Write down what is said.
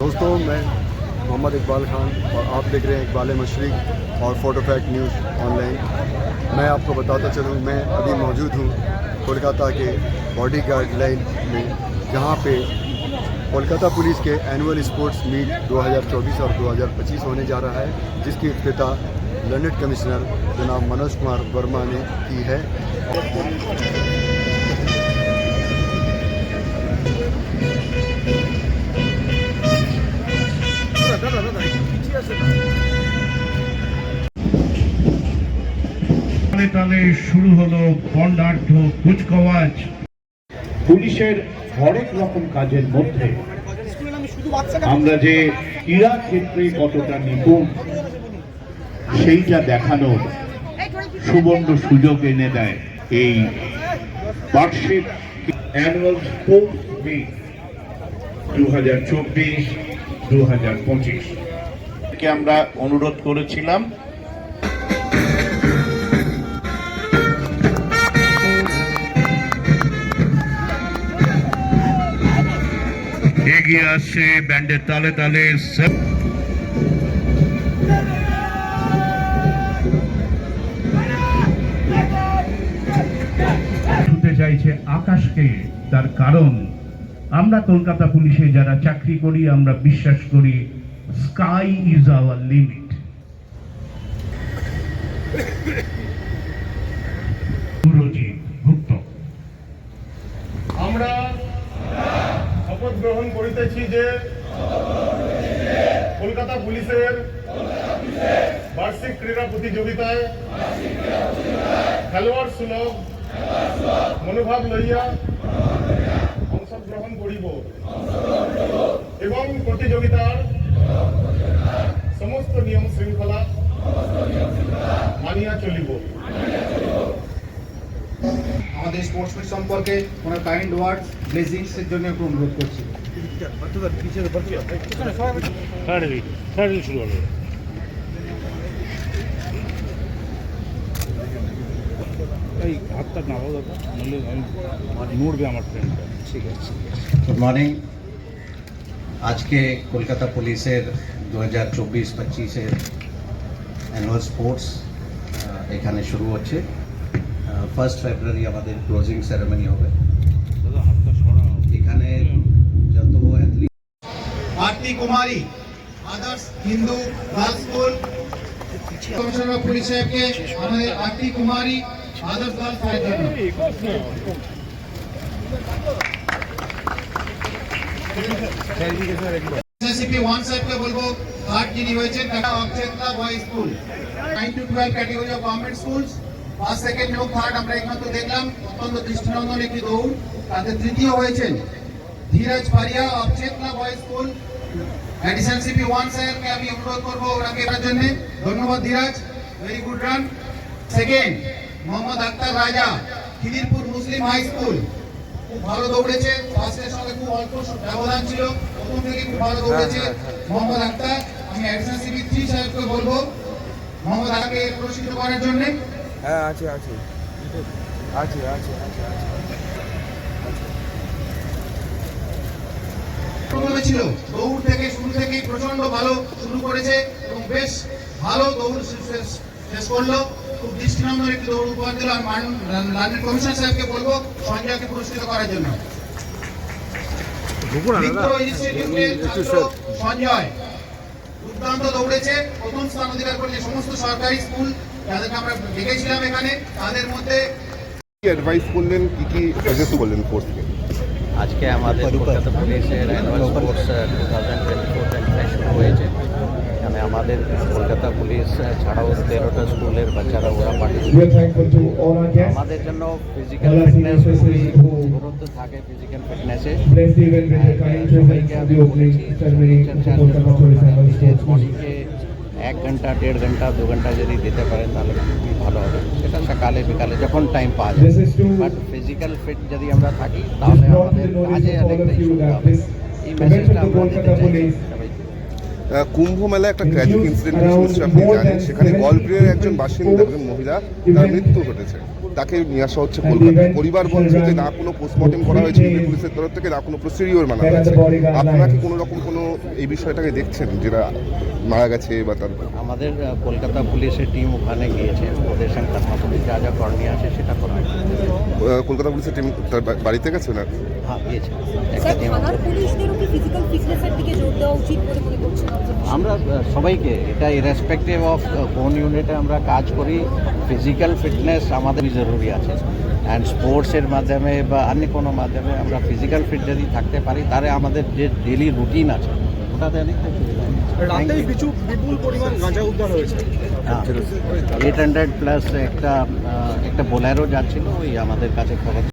दोस्तों, मैं मोहम्मद इकबाल खान और आप देख रहे हैं इकबाल मशरिक और फोटो फैक्ट न्यूज़ ऑनलाइन। मैं आपको बताता चलूँ, मैं अभी मौजूद हूँ कोलकाता के बॉडीगार्ड लाइन में, जहाँ पे कोलकाता पुलिस के एनुअल स्पोर्ट्स मीट 2024 और 2025 होने जा रहा है, जिसकी इफ्तिताह लंदन कमिश्नर जनाब मनोज कुमार वर्मा ने की है। তালে শুরু হলো বর্ণাঢ্য কুচকাওয়াজ। পুলিশের হরেক রকম কাজের মধ্যে আমরা যে ক্রীড়া ক্ষেত্রে কতটা নিপুণ সেইটা দেখানোর সুবর্ণ সুযোগ এনে দেয় এই বার্ষিক অ্যানুয়াল স্পোর্টস মিট 2024-2025 কে আমরা অনুরোধ করেছিলাম এগিয়ে আসছে ব্যান্ডের তালে তালে ছুটে চাইছে আকাশকে। তার কারণ আমরা কলকাতা পুলিশে যারা চাকরি করি আমরা বিশ্বাস করি স্কাই ইজ আওয়ার লিমিট। আমরা শপথ গ্রহণ করিতেছি যে কলকাতা পুলিশের বার্ষিক ক্রীড়া প্রতিযোগিতায় খেলোয়াড় সুলভ মনোভাব লইয়া অংশগ্রহণ করিব এবং প্রতিযোগিতার সমস্ত নিয়ম শৃঙ্খলা মানিয়া চলিব। আমাদের স্পোর্টস মিট সম্পর্কে ওনার কাইন্ড ওয়ার্ডস ব্লেসিংস এর জন্য একটু অনুরোধ করছি। Good morning. আজকে কলকাতা পুলিশের 2024-25 অ্যানুয়াল স্পোর্টস এখানে শুরু হচ্ছে। 1 ফেব্রুয়ারি আমাদের ক্লোজিং সেরেমনি হবে। এখানে যত athlete Arati Kumari Adarsh Hindu girls school commissioner of police সাহেবকে আমাদের আরতি কুমারী আদার্স গার্লস হাই জন্য এসএসসিপি 1 সাহেবকে বলবো থার্ড যিনি হয়েছে টাটা অবচেতলা boy school 9 to 12 category of government schools. First second এবং থার্ড আমরা একমাত্র দেখলাম, অত্যন্ত দৃষ্টিনন্দন একটি দৌড়। তাদের তৃতীয় হয়েছেন ধীরজ পারিয়া অবচেতলা বয় স্কুল। এডিশন সিপি 1 স্যারকে আমি অনুরোধ করবো ওনাকে এর জন্য। ধন্যবাদ Dheeraj, very good run. Second Mohammad Akhtar Raja Khidirpur Muslim high school, খুব ভালো দৌড়েছে। ফার্স্টের সঙ্গে খুব অল্প ব্যবধান ছিল, প্রথম থেকে খুব ভালো দৌড়েছে মোহাম্মদ আক্তার। আমি এডিশন সিপি 3 সাহেবকে বলবো মোহাম্মদ আক্তারকে পুরস্কৃত করার জন্য। হ্যাঁ আছে আছে আছে আছে আছে প্রথমে ছিল দৌড় থেকে শুরু থেকেই প্রচন্ড ভালো শুরু করেছে এবং বেশ ভালো দৌড় শেষ করলো। খুব দৃষ্টিনন্দন একটি দৌড় উপহার দিল। আর লন্ডন কমিশনার সাহেবকে বলবো সঞ্জয়কে পুরস্কৃত করার জন্য। সঞ্জয় দুর্দান্ত দৌড়েছে, প্রথম স্থান অধিকার করেছে। সমস্ত সরকারি স্কুল যাদেরকে আমরা দেখেছিলাম এখানে, তাদের মধ্যে অ্যাডভাইস করলেন, কি কি সাজেস্ট করলেন ফোর্সকে? আজকে আমাদের কলকাতা পুলিশের অ্যানুয়াল স্পোর্টস 2024-25 শুরু হয়েছে। এখানে আমাদের কলকাতা পুলিশ ছাড়াও 13টা স্কুলের বাচ্চারা ওরা পার্টিসিপেট। আমাদের জন্য ফিজিক্যাল ফিটনেস খুবই গুরুত্ব থাকে। ফিজিক্যাল ফিটনেসে সবাইকে আমি বলেছি বডিকে 1 ঘন্টা 1.5 ঘন্টা 2 ঘন্টা যদি দিতে পারেন তাহলে খুবই ভালো হবে। সেটা সকালে বিকালে যখন টাইম পাওয়া যায়। বাট ফিজিক্যাল ফিট যদি আমরা থাকি তাহলে আমাদের কাজে অনেকটাই সুবিধা হবে। এই মেসেজটা আমরা দিতে চাই সবাইকে। কুম্ভ মেলা একটা ট্র্যাজিক ইনসিডেন্ট নিশ্চয়ই আপনি জানেন, সেখানে গলপ্রিয়ের একজন বাসিন্দা, একজন মহিলা, তার মৃত্যু ঘটেছে। তাকে নিয়ে আসা হচ্ছে কলকাতায়। পরিবার বলছে যে না কোনো পোস্টমর্টেম করা হয়েছে দিল্লি পুলিশের তরফ থেকে, না কোনো প্রসিডিওর মানা হয়েছে। আপনারা কি কোনো রকম কোনো এই বিষয়টাকে দেখছেন, যেটা মারা গেছে বা তার? আমাদের কলকাতা পুলিশের টিম ওখানে গিয়েছে, ওদের সঙ্গে পুলিশ যা যা করণীয় আছে সেটা করা হয়। কলকাতা পুলিশের টিম তার বাড়িতে গেছে না? হ্যাঁ গিয়েছে একটা স্যার, টিম। থানার পুলিশদেরও কি ফিজিক্যাল ফিটনেসের দিকে জোর দেওয়া উচিত বলে মনে করছেন? আমরা সবাইকে, এটা ইরেসপেক্টিভ অফ কোন ইউনিটে আমরা কাজ করি, ফিজিক্যাল ফিটনেস আমাদের জরুরি আছে। অ্যান্ড স্পোর্টসের মাধ্যমে বা অন্য কোনো মাধ্যমে আমরা ফিজিক্যাল ফিট যদি থাকতে পারি, তাহলে আমাদের যে ডেলি রুটিন আছে ওটাতে অনেকটা সুবিধা হয়। রাতেই বিপুল পরিমাণ গাঁজা উদ্ধার হয়েছে। 800 প্লাস একটা বোলেরো যাচ্ছিল, ওই আমাদের কাছে খবর